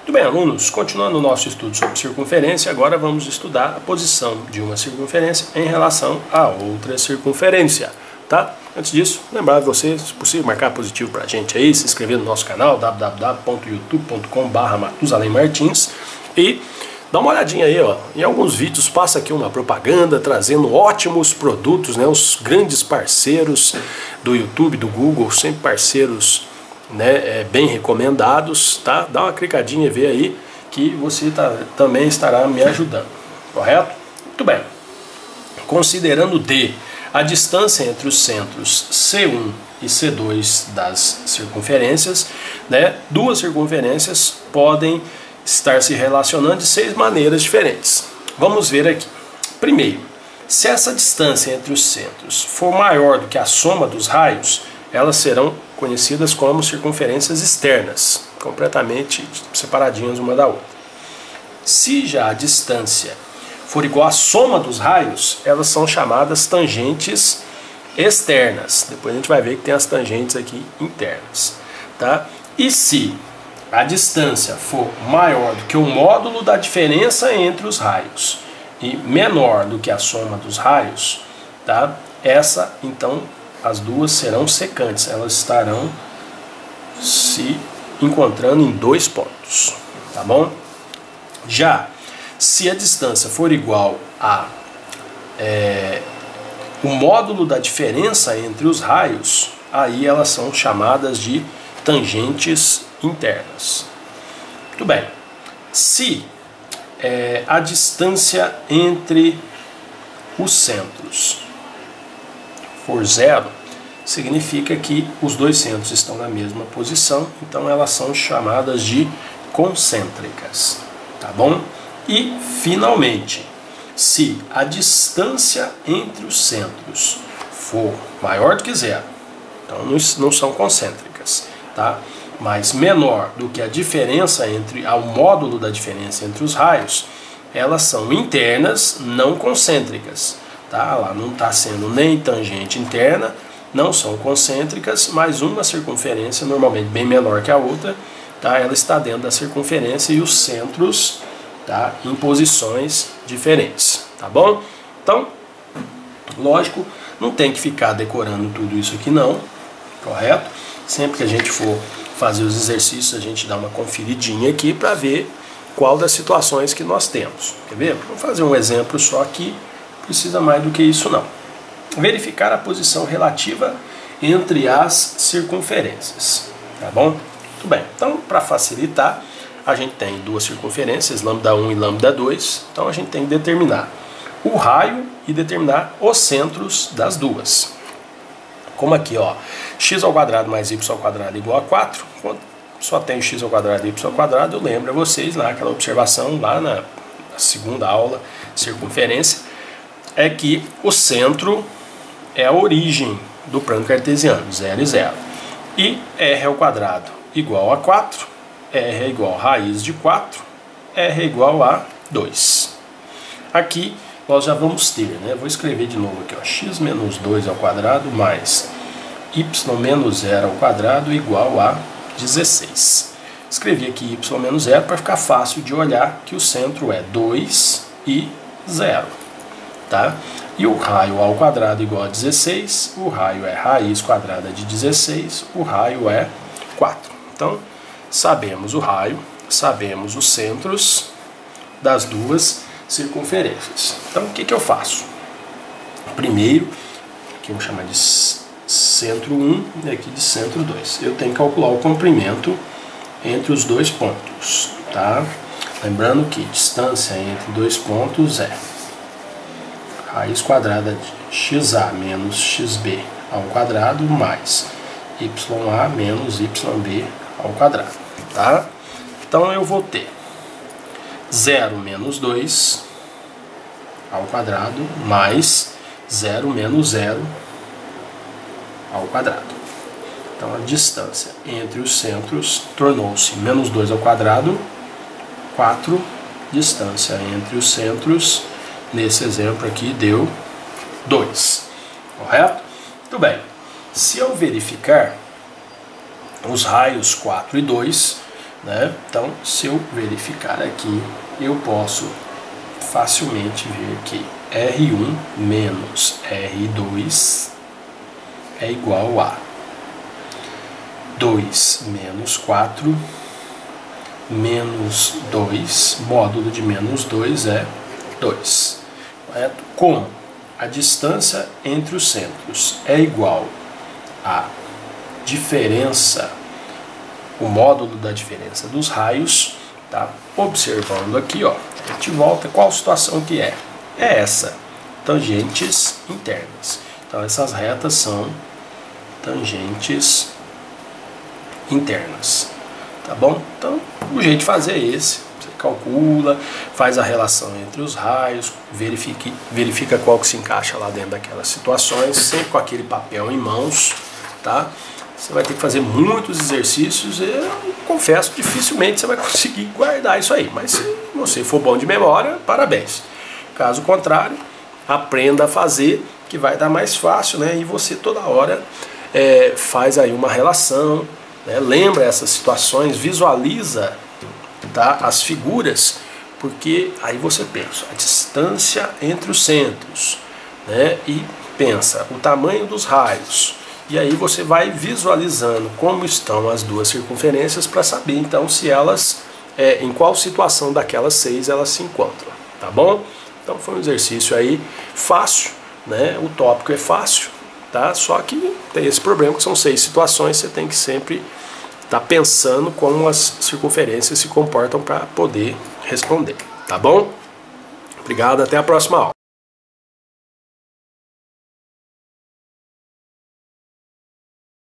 Muito bem, alunos, continuando o nosso estudo sobre circunferência, agora vamos estudar a posição de uma circunferência em relação a outra circunferência, tá? Antes disso, lembrar de você, se possível, marcar positivo pra gente aí, se inscrever no nosso canal, www.youtube.com/MatusalemMartins, e dá uma olhadinha aí, ó, em alguns vídeos passa aqui uma propaganda trazendo ótimos produtos, né, os grandes parceiros do YouTube, do Google, sempre parceiros, né, bem recomendados, tá? Dá uma clicadinha e vê aí que você também estará me ajudando, correto? Muito bem. Considerando a distância entre os centros C1 e C2 das circunferências, né, duas circunferências podem estar se relacionando de 6 maneiras diferentes. Vamos ver aqui. Primeiro, se essa distância entre os centros for maior do que a soma dos raios, elas serão conhecidas como circunferências externas, completamente separadinhas uma da outra. Se já a distância for igual à soma dos raios, elas são chamadas tangentes externas. Depois a gente vai ver que tem as tangentes aqui internas, tá? E se a distância for maior do que o módulo da diferença entre os raios e menor do que a soma dos raios, tá? Essa, então, as duas serão secantes, elas estarão se encontrando em 2 pontos, tá bom? Já se a distância for igual a o módulo da diferença entre os raios, aí elas são chamadas de tangentes internas. Muito bem. Se a distância entre os centros for 0, significa que os dois centros estão na mesma posição, então elas são chamadas de concêntricas, tá bom? E, finalmente, se a distância entre os centros for maior do que 0, então não são concêntricas, tá? Mas menor do que a diferença ao módulo da diferença entre os raios, elas são internas, não concêntricas, tá? Lá não está sendo nem tangente interna, não são concêntricas, mas uma circunferência normalmente bem menor que a outra, tá? Ela está dentro da circunferência e os centros, tá, em posições diferentes, tá bom? Então, lógico, não tem que ficar decorando tudo isso aqui não, correto? Sempre que a gente for fazer os exercícios, a gente dá uma conferidinha aqui para ver qual das situações que nós temos. Quer ver? Vamos fazer um exemplo só aqui, não precisa mais do que isso não. Verificar a posição relativa entre as circunferências, tá bom? Muito bem, então para facilitar, a gente tem duas circunferências, λ1 e λ2, então a gente tem que determinar o raio e determinar os centros das duas. Como aqui, ó, x² mais y² igual a 4, quando só tem x² e y², eu lembro a vocês lá, aquela observação lá na segunda aula, circunferência, é que o centro é a origem do plano cartesiano, 0 e 0. E r² igual a 4, r é igual a raiz de 4, r é igual a 2. Aqui nós já vamos ter, né? Vou escrever de novo aqui, ó, x menos 2 ao quadrado mais y menos 0 ao quadrado igual a 16. Escrevi aqui y menos 0 para ficar fácil de olhar que o centro é 2 e 0, tá? E o raio ao quadrado igual a 16, o raio é raiz quadrada de 16, o raio é 4. Então, sabemos o raio, sabemos os centros das duas circunferências. Então, o que eu faço? Primeiro, aqui eu vou chamar de centro 1 e aqui de centro 2. Eu tenho que calcular o comprimento entre os dois pontos, tá? Lembrando que distância entre dois pontos é raiz quadrada de xa menos xb ao quadrado mais ya menos yb ao quadrado, tá? Então eu vou ter 0 menos 2 ao quadrado mais 0 menos 0 ao quadrado. Então a distância entre os centros tornou-se menos 2 ao quadrado, 4. Distância entre os centros, nesse exemplo aqui, deu 2. Correto? Muito bem. Se eu verificar os raios 4 e 2, né? Então, se eu verificar aqui, eu posso facilmente ver que R1 menos R2 é igual a 2 menos 4 menos 2, módulo de menos 2 é 2. Correto? Como a distância entre os centros é igual a diferença, o módulo da diferença dos raios, tá? Observando aqui, ó, a gente volta, qual situação que é? É essa, tangentes internas. Então essas retas são tangentes internas, tá bom? Então o jeito de fazer é esse. Você calcula, faz a relação entre os raios, verifica qual que se encaixa lá dentro daquelas situações, sempre com aquele papel em mãos, tá? Você vai ter que fazer muitos exercícios e eu confesso que dificilmente você vai conseguir guardar isso aí, mas se você for bom de memória, parabéns. Caso contrário, aprenda a fazer, que vai dar mais fácil, né? E você toda hora faz aí uma relação, né? Lembra essas situações, visualiza, tá, as figuras, porque aí você pensa a distância entre os centros, né? E pensa o tamanho dos raios, e aí você vai visualizando como estão as duas circunferências para saber então se elas, em qual situação daquelas 6 elas se encontram, tá bom? Então foi um exercício aí fácil, né? O tópico é fácil, tá? Só que tem esse problema que são 6 situações, você tem que sempre estar pensando como as circunferências se comportam para poder responder, tá bom? Obrigado, até a próxima aula.